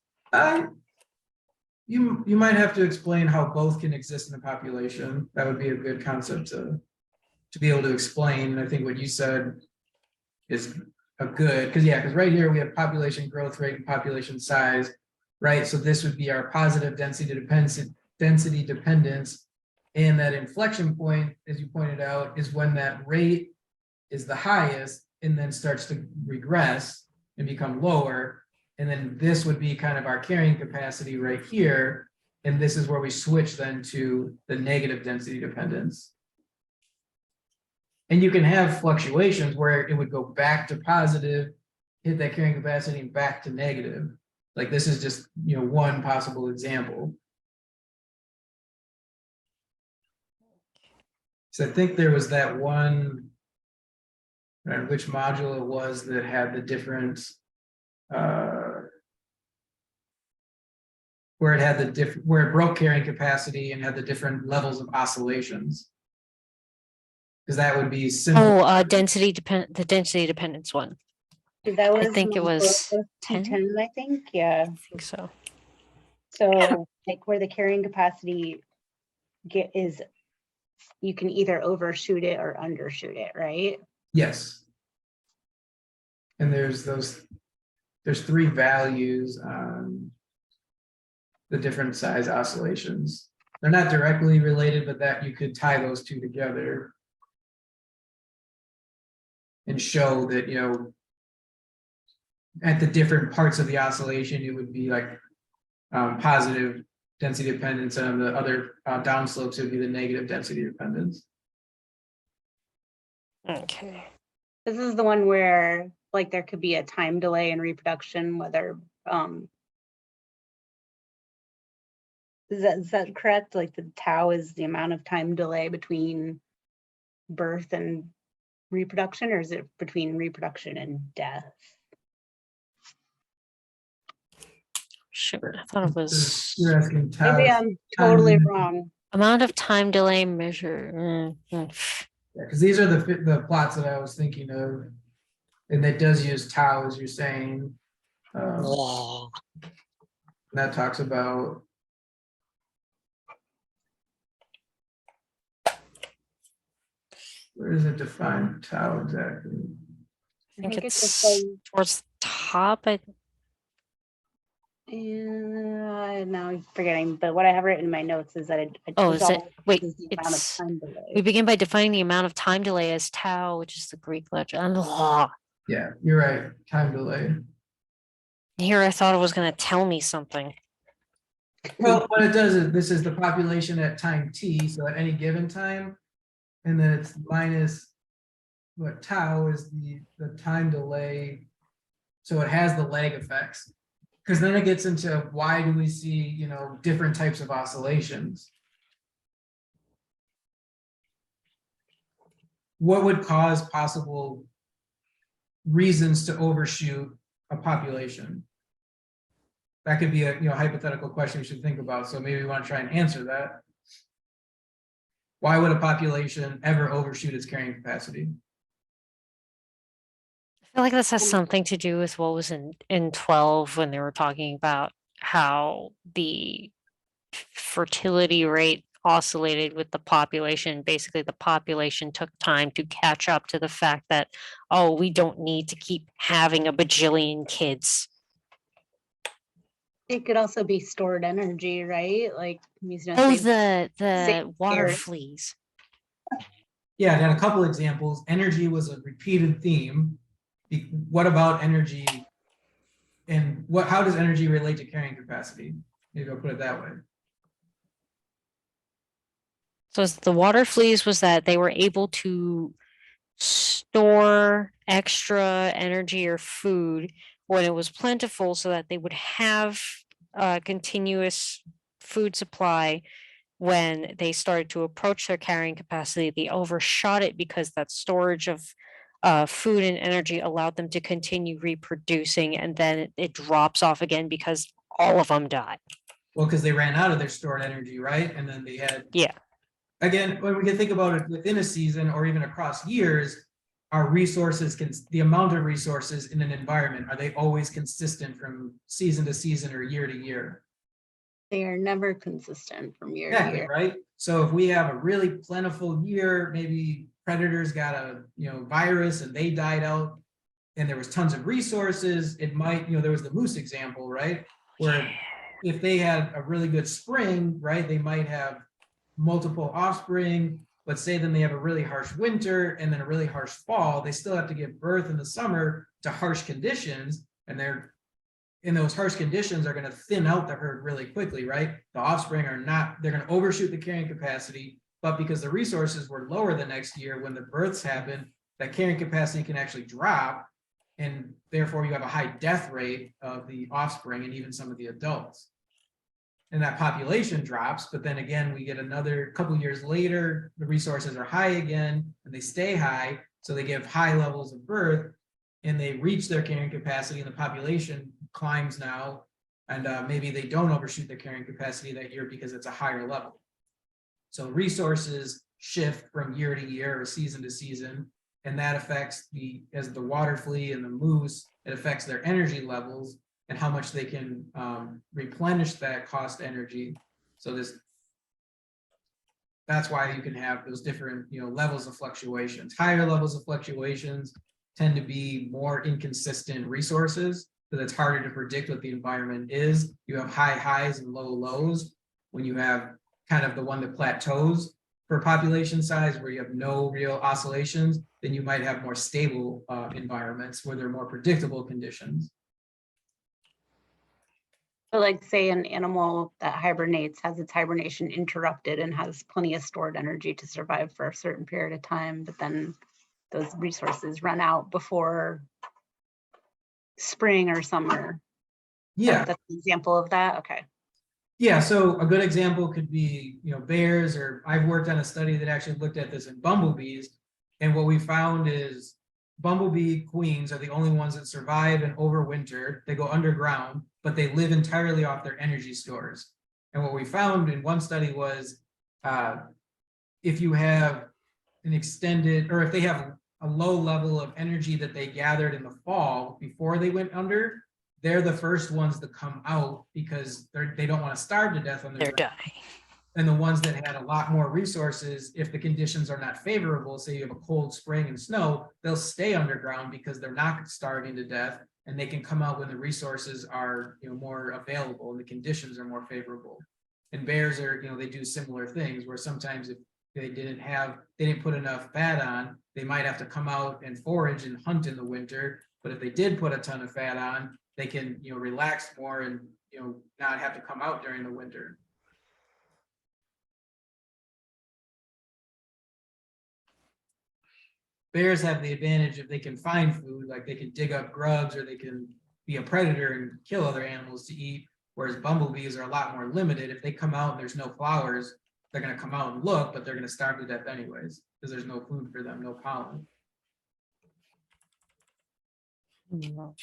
You might have to explain how both can exist in the population. That would be a good concept to be able to explain. I think what you said is a good, because right here we have population growth rate and population size, right? So this would be our positive density dependence. And that inflection point, as you pointed out, is when that rate is the highest and then starts to regress and become lower. And then this would be kind of our carrying capacity right here. And this is where we switch then to the negative density dependence. And you can have fluctuations where it would go back to positive, hit that carrying capacity and back to negative. Like this is just, you know, one possible example. So I think there was that one, I don't know which module it was that had the different, where it had the different, where it broke carrying capacity and had the different levels of oscillations. Because that would be similar. Oh, the density dependence one. That was think it was 10? 10, I think, yeah. I think so. So like where the carrying capacity is, you can either overshoot it or undershoot it, right? Yes. And there's 3 values on the different size oscillations. They're not directly related, but that you could tie those 2 together and show that, you know, at the different parts of the oscillation, it would be like positive density dependence, and on the other downslopes, it would be the negative density dependence. Okay. This is the one where like there could be a time delay in reproduction, whether is that correct? Like the tau is the amount of time delay between birth and reproduction, or is it between reproduction and death? Shoot, I thought it was You're asking tau. Maybe I'm totally wrong. amount of time delay measure. Yeah, because these are the plots that I was thinking of, and that does use tau, as you're saying. That talks about. Where does it define tau exactly? I think just it's like, towards the top. now I'm forgetting, but what I have written in my notes is that it Oh, is it? resolves Wait, the amount of it's. time delay. We begin by defining the amount of time delay as tau, which is the Greek legend. Yeah, you're right. Time delay. Here, I thought it was going to tell me something. Well, what it does is this is the population at time t, so at any given time, and then it's minus what tau is the time delay. So it has the lag effects, because then it gets into why do we see, you know, different types of oscillations. What would cause possible reasons to overshoot a population? That could be a, you know, hypothetical question we should think about. So maybe we want to try and answer that. Why would a population ever overshoot its carrying capacity? I feel like this has something to do with what was in 12 when they were talking about how the fertility rate oscillated with the population. Basically, the population took time to catch up to the fact that, oh, we don't need to keep having a bajillion kids. It could also be stored energy, right? Like, Oh, the water here. fleas. Yeah, I got a couple examples. Energy was a repeated theme. What about energy? And how does energy relate to carrying capacity? Maybe I'll put it that way. So the water fleas was that they were able to store extra energy or food when it was plentiful so that they would have a continuous food supply. When they started to approach their carrying capacity, they overshot it because that storage of food and energy allowed them to continue reproducing, and then it drops off again because all of them die. Well, because they ran out of their stored energy, right? And then they had, Yeah. Again, when we can think about it within a season or even across years, our resources the amount of resources in an environment, are they always consistent from season to season or year to year? They are never consistent from year to Exactly, year. right? So if we have a really plentiful year, maybe predators got a, you know, virus and they died out and there was tons of resources, it might, you know, there was the moose example, right? Where if they had a really good spring, right, they might have multiple offspring. Let's say then they have a really harsh winter and then a really harsh fall. They still have to give birth in the summer to harsh conditions, and they're in those harsh conditions are going to thin out the herd really quickly, right? The offspring are not, they're going to overshoot the carrying capacity, but because the resources were lower the next year when the births happen, that carrying capacity can actually drop, and therefore you have a high death rate of the offspring and even some of the adults. and that population drops, but then again, we get another couple years later, the resources are high again, and they stay high, so they give high levels of birth, and they reach their carrying capacity, and the population climbs now, and maybe they don't overshoot their carrying capacity that year because it's a higher level. So resources shift from year to year or season to season, and that affects as the water flea and the moose, it affects their energy levels and how much they can replenish that cost energy. So that's why you can have those different, levels of fluctuations. Higher levels of fluctuations tend to be more inconsistent resources, because it's harder to predict what the environment is. You have high highs and low lows. When you have kind of the one that plateaus for population size, where you have no real oscillations, then you might have more stable environments where there are more predictable conditions. So like say an animal that hibernates has its hibernation interrupted and has plenty of stored energy to survive for a certain period of time, but then those resources run out before spring or summer. Yeah. That's an example of that. Okay. Yeah, so a good example could be, bears, or I've worked on a study that actually looked at this in bumblebees. And what we found is bumblebee queens are the only ones that survive and overwinter. They go underground, but they live entirely off their energy stores. And what we found in one study was if you have an extended, or if they have a low level of energy that they gathered in the fall before they went under, they're the first ones to come out because they don't want to starve to death on their They're ground. dying. And the ones that had a lot more resources, if the conditions are not favorable, say you have a cold spring and snow, they'll stay underground because they're not starving to death, and they can come out when the resources are more available and the conditions are more favorable. And bears are, they do similar things where sometimes if they didn't put enough fat on, they might have to come out and forage and hunt in the winter. But if they did put a ton of fat on, they can relax more and not have to come out during the winter. Bears have the advantage if they can find food, like they can dig up grubs or they can be a predator and kill other animals to eat, whereas bumblebees are a lot more limited. If they come out and there's no flowers, they're going to come out and look, but they're going to starve to death anyways because there's no food for them, no pollen. No.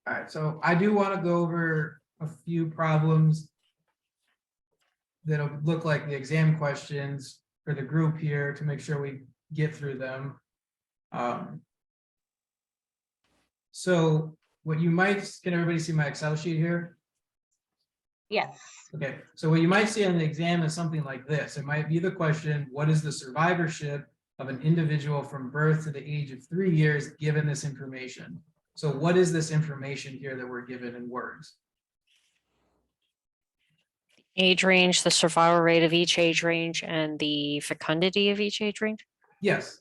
All right, so I do want to go over a few problems that'll look like the exam questions for the group here to make sure we get through them. So what you might, can everybody see my Excel sheet here? Yes. Okay, so what you might see on the exam is something like this. It might be the question, what is the survivorship of an individual from birth to the age of 3 years given this information? So what is this information here that we're given in words? Age range, the survival rate of each age range, and the fecundity of each age range? Yes.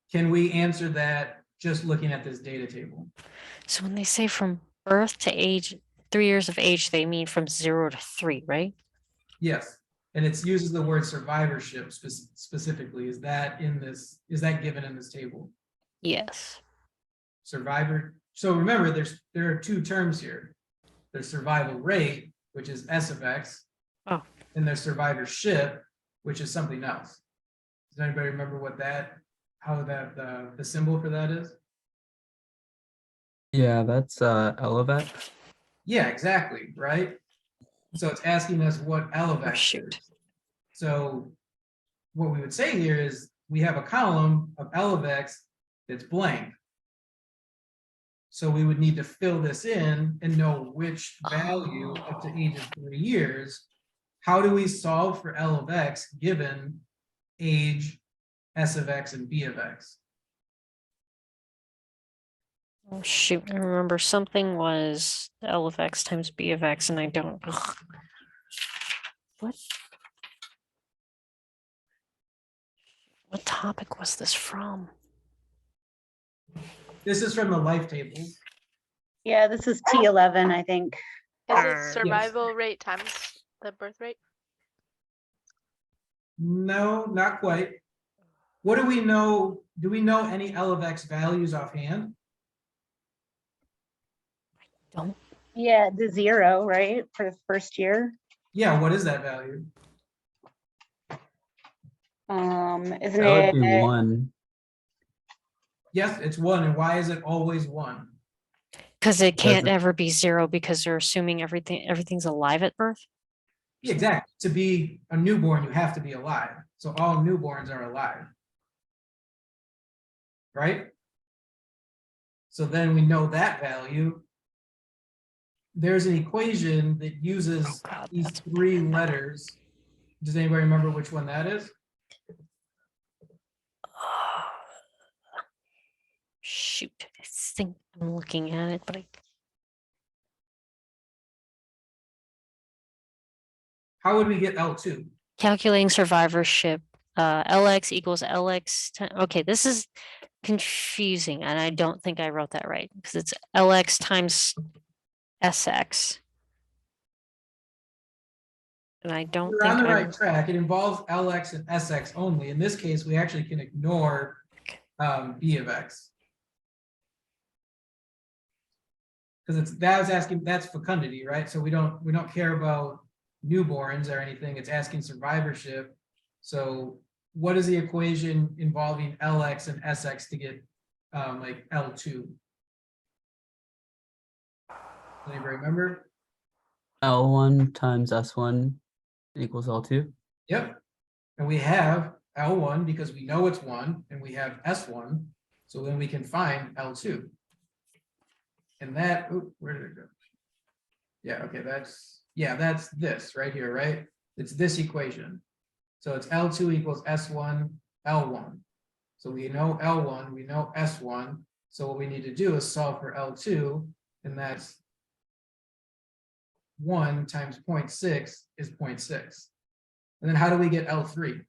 Can we answer that just looking at this data table? So when they say from birth to age 3 years of age, they mean from 0 to 3, right? Yes. And it uses the word survivorship specifically. Is that given in this table? Yes. Survivor. So remember, there are two terms here. There's survival rate, which is S of X. Oh. And there's survivorship, which is something else. Does anybody remember how the symbol for that is? Yeah, that's Elevet. Yeah, exactly, right? So it's asking us what Elevex shoot. is. So what we would say here is we have a column of Elevex that's blank. So we would need to fill this in and know which value up to age of 3 years. How do we solve for L of X given age, S of X, and B of X? Oh shoot, I remember something was L of X times B of X, and I don't. Ugh. What topic was this from? This is from the life tables. Yeah, this is T11, I think. Is it Yes. survival rate times the birth rate? No, not quite. What do we know? Do we know any L of X values offhand? Don't. Yeah, the 0, right, for the first year. Yeah, what is that value? Isn't That would be it? 1. Yes, it's 1. And why is it always 1? Because it can't Doesn't- ever be 0 because they're assuming everything's alive at birth. Yeah, exactly. To be a newborn, you have to be alive. So all newborns are alive. Right? So then we know that value. There's an equation that uses Oh, God, these that's 3 bad. letters. Does anybody remember which one that is? Shoot, I think I'm looking at it, but I How would we get L2? calculating survivorship. LX equals LX. Okay, this is confusing, and I don't think I wrote that right because it's LX times SX. And I don't You're think on the I. right track. It involves LX and SX only. In this case, we actually can ignore B of X. Because that was asking, that's fecundity, right? So we don't care about newborns or anything. It's asking survivorship. So what is the equation involving LX and SX to get like L2? Anybody remember? L1 times S1 equals L2. Yep. And we have L1 because we know it's 1, and we have S1. So then we can find L2. And that, oop, where did it go? Yeah, okay, that's this right here, right? It's this equation. So it's L2 equals S1, L1. So we know L1, we know S1. So what we need to do is solve for L2, and that's 1 times 0.6 is 0.6. And then how do we get L3?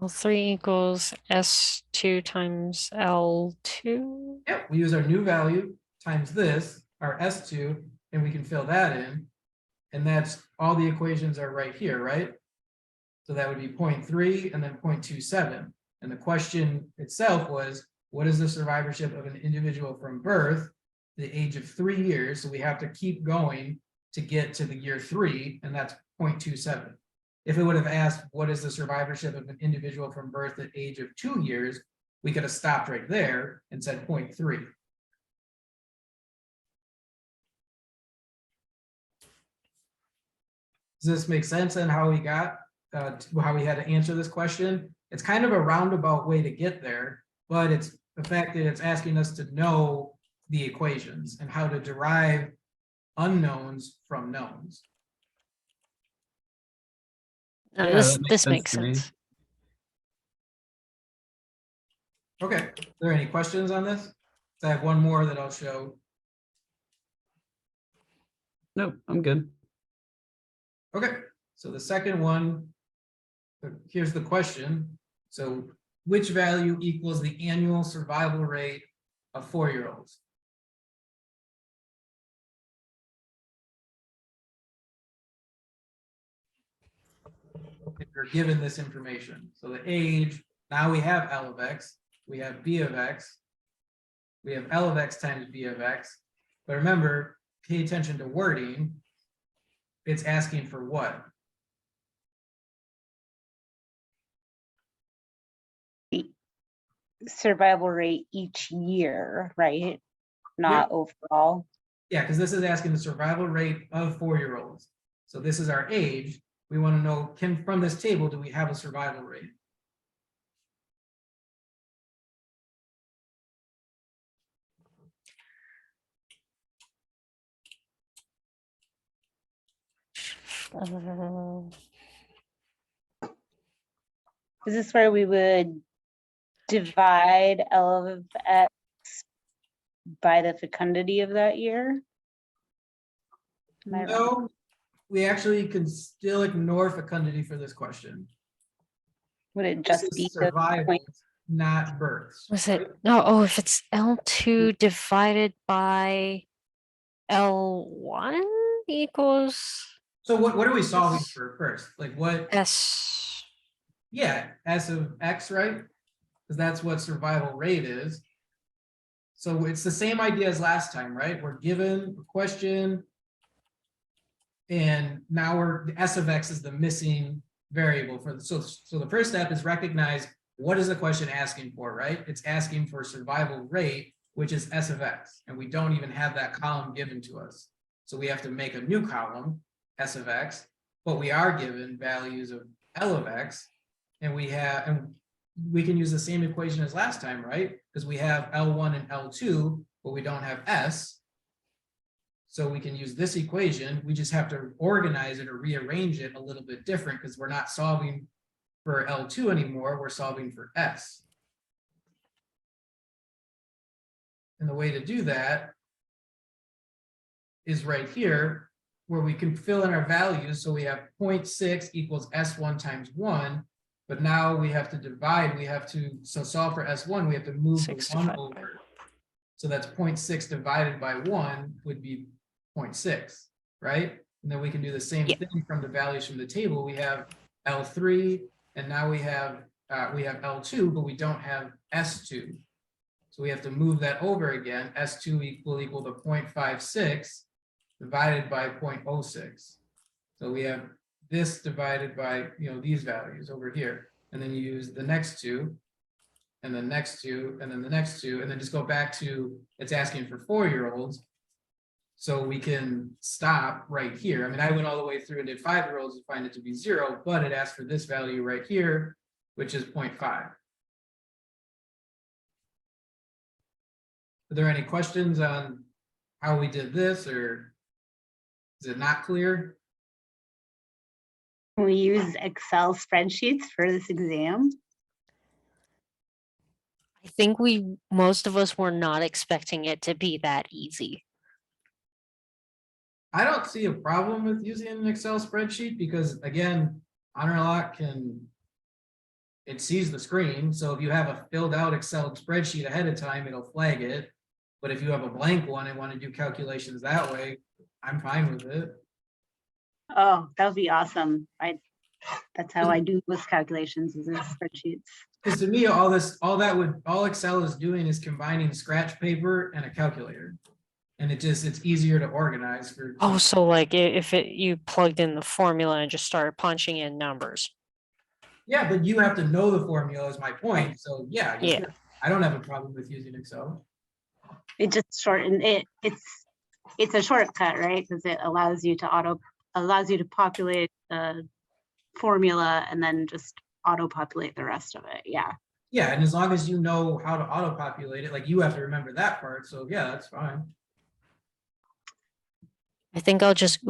L3 equals S2 times L2. Yep, we use our new value times this, our S2, and we can fill that in. And that's all the equations are right here, right? So that would be 0.3 and then 0.27. And the question itself was, what is the survivorship of an individual from birth to the age of 3 years? So we have to keep going to get to the year 3, and that's 0.27. If it would have asked, what is the survivorship of an individual from birth at age of 2 years, we could have stopped right there and said 0.3. Does this make sense on how we got, how we had to answer this question? It's kind of a roundabout way to get there, but it's the fact that it's asking us to know the equations and how to derive unknowns from knowns. Yeah, This that makes this sense makes to me. sense. Okay, are there any questions on this? So I have one more that I'll show. Nope, I'm good. Okay, so the second one, here's the question. So which value equals the annual survival rate of 4-year-olds? If you're given this information. So the age, now we have L of X, we have B of X, we have L of X times B of X. But remember, pay attention to wording. It's asking for what? Survival rate each year, right? Not overall. Yeah, because this is asking the survival rate of 4-year-olds. So this is our age. We want to know, from this table, do we have a survival rate? Is this where we would divide L of X by the fecundity of that year? Am I wrong? No, we actually can still ignore fecundity for this question. Would it This just is be the survival. not births. Was right? it, no, oh, if it's L2 divided by L1 equals So what are we solving for first? Like what, S. yeah, S of X, right? Because that's what survival rate is. So it's the same idea as last time, right? We're given a question. And now the S of X is the missing variable for the, so the first step is recognize what is the question asking for, right? It's asking for survival rate, which is S of X, and we don't even have that column given to us. So we have to make a new column, S of X, but we are given values of L of X, and we can use the same equation as last time, right? Because we have L1 and L2, but we don't have S. So we can use this equation. We just have to organize it or rearrange it a little bit different because we're not solving for L2 anymore. We're solving for S. And the way to do that is right here, where we can fill in our values. So we have 0.6 equals S1 times 1. But now we have to divide. We have to, so solve for S1, we have to move the 6 1 divided by over. So that's 0.6 divided by 1 would be 0.6, right? And then we can do the same thing from the values from the table. We have L3, and now we have L2, but we don't have S2. So we have to move that over again. S2 will equal to 0.56 divided by 0.06. So we have this divided by, these values over here. And then you use the next two, and the next two, and then the next two, and then just go back to, it's asking for 4-year-olds. So we can stop right here. I mean, I went all the way through and did 5-year-olds to find it to be 0, but it asked for this value right here, which is 0.5. Are there any questions on how we did this, or is it not clear? Can we use Excel spreadsheets for this exam? I think most of us were not expecting it to be that easy. I don't see a problem with using an Excel spreadsheet because, again, HonorLock it sees the screen. So if you have a filled out Excel spreadsheet ahead of time, it'll flag it. But if you have a blank one and want to do calculations that way, I'm fine with it. Oh, that would be awesome. That's how I do most calculations, is in spreadsheets. Because to me, all Excel is doing is combining scratch paper and a calculator. And it's easier to organize for. Oh, so like if you plugged in the formula and just started punching in numbers. Yeah, but you have to know the formula is my point. So yeah, Yeah. I don't have a problem with using Excel. It just shortened it. It's a shortcut, right? Because it allows you to populate the formula and then just auto populate the rest of it. Yeah. Yeah, and as long as you know how to auto populate it, like you have to remember that part. So yeah, that's fine. I think I'll just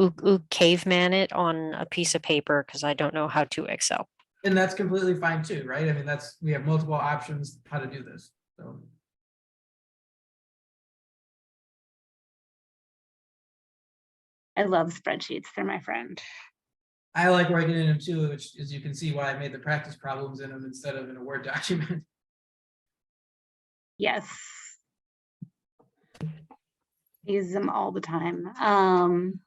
caveman it on a piece of paper because I don't know how to Excel. And that's completely fine too, right? I mean, we have multiple options how to do this. So. I love spreadsheets. They're my friend. I like writing in them too, which as you can see why I made the practice problems in them instead of in a Word document. Yes. Use them all the time.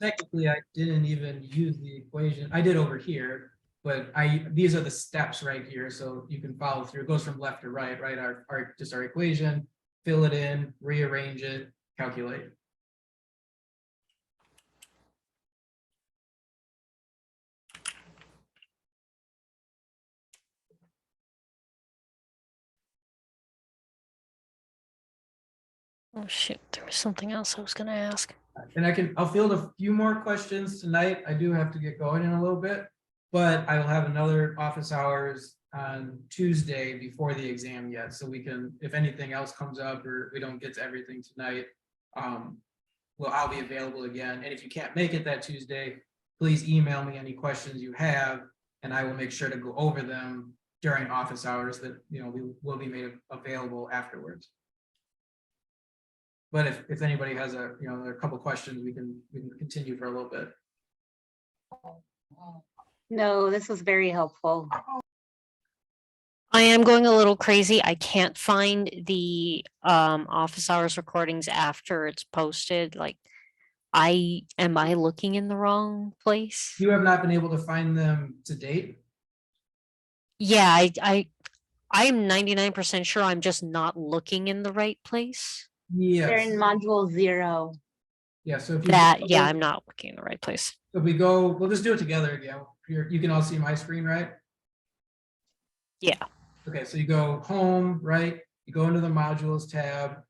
Technically, I didn't even use the equation. I did over here, but these are the steps right here, so you can follow through. It goes from left to right, right? Our equation, fill it in, rearrange it, calculate. Oh shit, there was something else I was gonna ask. And I'll field a few more questions tonight. I do have to get going in a little bit, but I will have another office hours on Tuesday before the exam yet. So we can, if anything else comes up or we don't get to everything tonight, I'll be available again. And if you can't make it that Tuesday, please email me any questions you have, and I will make sure to go over them during office hours that, we will be made available afterwards. But if anybody has a couple questions, we can continue for a little bit. No, this was very helpful. I am going a little crazy. I can't find the office hours recordings after it's posted. Like, am I looking in the wrong place? You have not been able to find them to date? Yeah, I'm 99% sure I'm just not looking in the right place. They're in Yes. module 0. Yeah, so if you Yeah, I'm not looking in the right place. if we go, we'll just do it together again. Here, you can all see my screen, right? Yeah. Okay, so you go home, right? You go into the modules tab.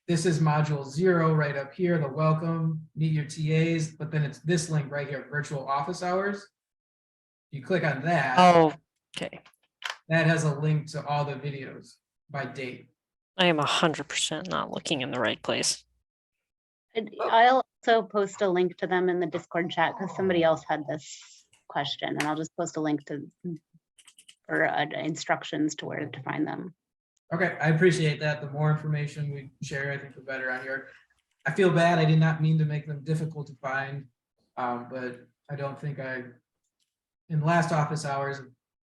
This is module 0 right up here, the welcome, meet your TAs, but then it's this link right here, virtual office hours. You click on that, Oh, okay. that has a link to all the videos by date. I am 100% not looking in the right place. I'll also post a link to them in the Discord chat because somebody else had this question, and I'll just post a link to or instructions to where to find them. Okay, I appreciate that. The more information we share, I think the better on here. I feel bad. I did not mean to make them difficult to find, but I don't think in the last office hours,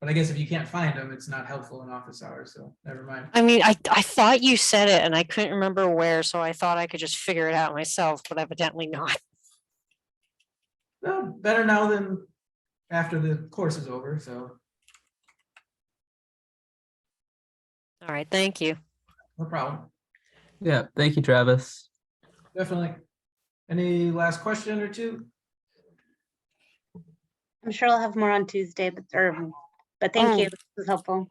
but I guess if you can't find them, it's not helpful in office hours, so never mind. I mean, I thought you said it and I couldn't remember where, so I thought I could just figure it out myself, but evidently not. Well, better now than after the course is over, so All right, thank you. no problem. Yeah, thank you, Travis. Definitely. Any last question or two? I'm sure I'll have more on Tuesday, but thank Oh. you. This was helpful.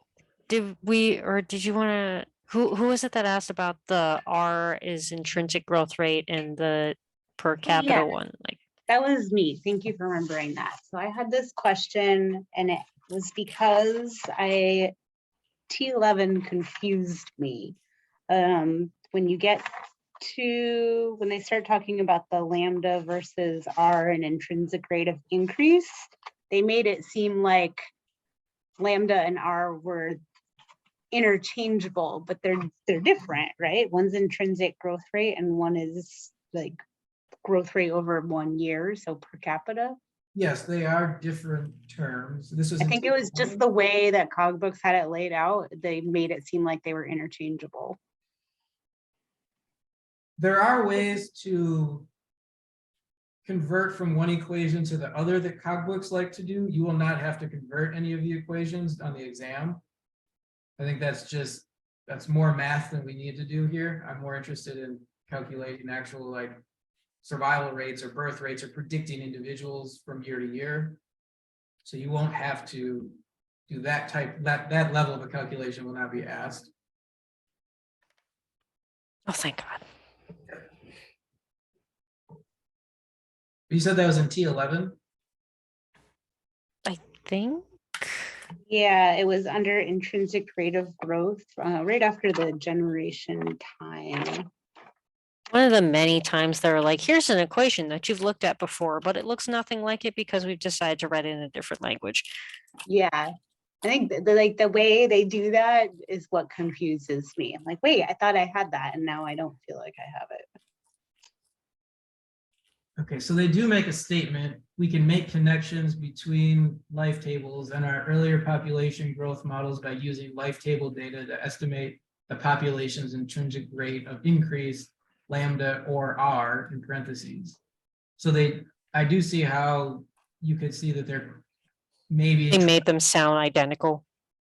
Did you want to, who was it that asked about the R is intrinsic growth rate and the per capita yeah. one? Like, That was me. Thank you for remembering that. So I had this question, and it was because T11 confused me. When you get to, when they start talking about the lambda versus R and intrinsic rate of increase, they made it seem like lambda and R were interchangeable, but they're different, right? One's intrinsic growth rate and one is like growth rate over 1 year, so per capita. Yes, they are different terms. This is. I think it was just the way that Cogbooks had it laid out. They made it seem like they were interchangeable. There are ways to convert from one equation to the other that Cogbooks like to do. You will not have to convert any of the equations on the exam. I think that's more math than we need to do here. I'm more interested in calculating actual like survival rates or birth rates or predicting individuals from year to year. So you won't have to do that that level of a calculation will not be asked. oh, thank God. You said that was in T11? I think. Yeah, it was under intrinsic rate of growth, right after the generation time. One of the many times they're like, here's an equation that you've looked at before, but it looks nothing like it because we've decided to write it in a different language. Yeah, I think the way they do that is what confuses me. I'm like, wait, I thought I had that, and now I don't feel like I have it. Okay, so they do make a statement. We can make connections between life tables and our earlier population growth models by using life table data to estimate the population's intrinsic rate of increase, lambda or R in parentheses. So I do see how you could see that they're maybe. They made them sound identical.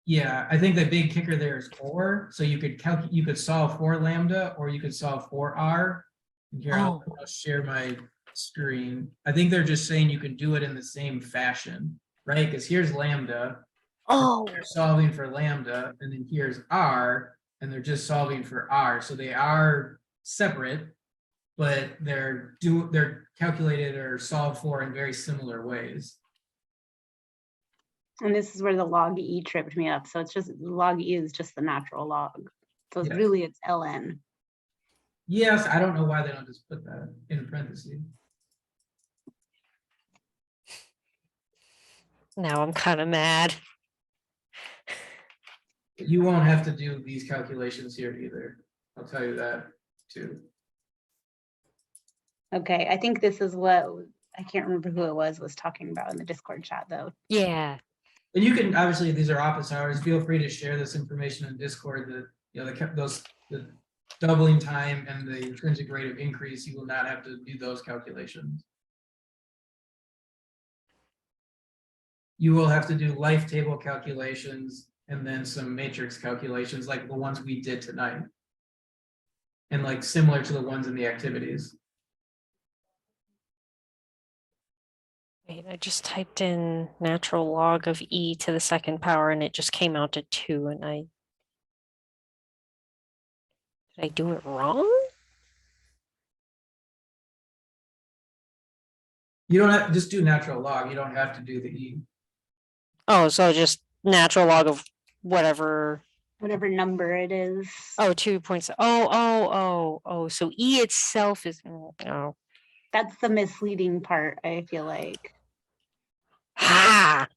Yeah, I think the big kicker there is or. So you could solve for lambda or you could solve for R. And here, I'll share my screen. I think they're just saying you can do it in the same fashion, right? Because here's lambda. Oh, They're solving for lambda, and then here's R, and they're just solving for R. So they are separate, but they're calculated or solved for in very similar ways. And this is where the log E tripped me up. So it's just log E is just the natural log. So it's Yes. really it's ln. Yes, I don't know why they don't just put that in parentheses. now I'm kind of mad. You won't have to do these calculations here either. I'll tell you that too. Okay, I think this is what I can't remember who it was talking about in the Discord chat though. Yeah. And you can, obviously, these are office hours, feel free to share this information in Discord that, you know, the doubling time and the intrinsic rate of increase, you will not have to do those calculations. You will have to do life table calculations and then some matrix calculations like the ones we did tonight. And like similar to the ones in the activities. Wait, I just typed in natural log of e to the second power and it just came out to 2 and did I do it wrong? You don't have, just do natural log, you don't have to do the E. Oh, so just natural log of whatever. Whatever number it is. Oh, 2 points. Oh. So e itself is, oh. That's the misleading part, I feel like. Ha!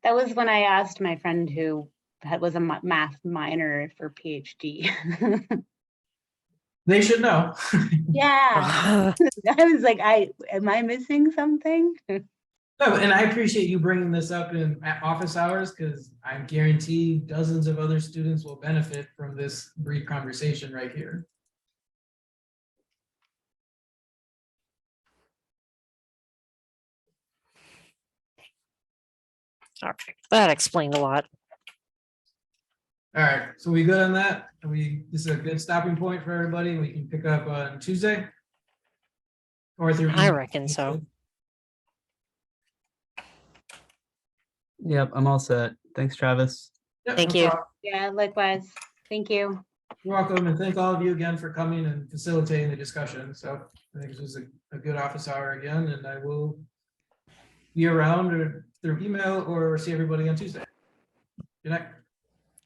That was when I asked my friend who was a math minor for PhD. They should know. Yeah. I was like, am I missing something? No, and I appreciate you bringing this up in office hours because I guarantee dozens of other students will benefit from this brief conversation right here. Okay, that explained a lot. All right, so we good on that? This is a good stopping point for everybody. We can pick up on Tuesday? Or through I email. reckon so. Yep, I'm all set. Thanks, Travis. Yep, Thank no you. problem. Yeah, likewise. Thank you. You're welcome, and thank all of you again for coming and facilitating the discussion. So I think this was a good office hour again, and I will be around or through email or see everybody on Tuesday. Good night.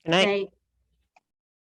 Good night. Night.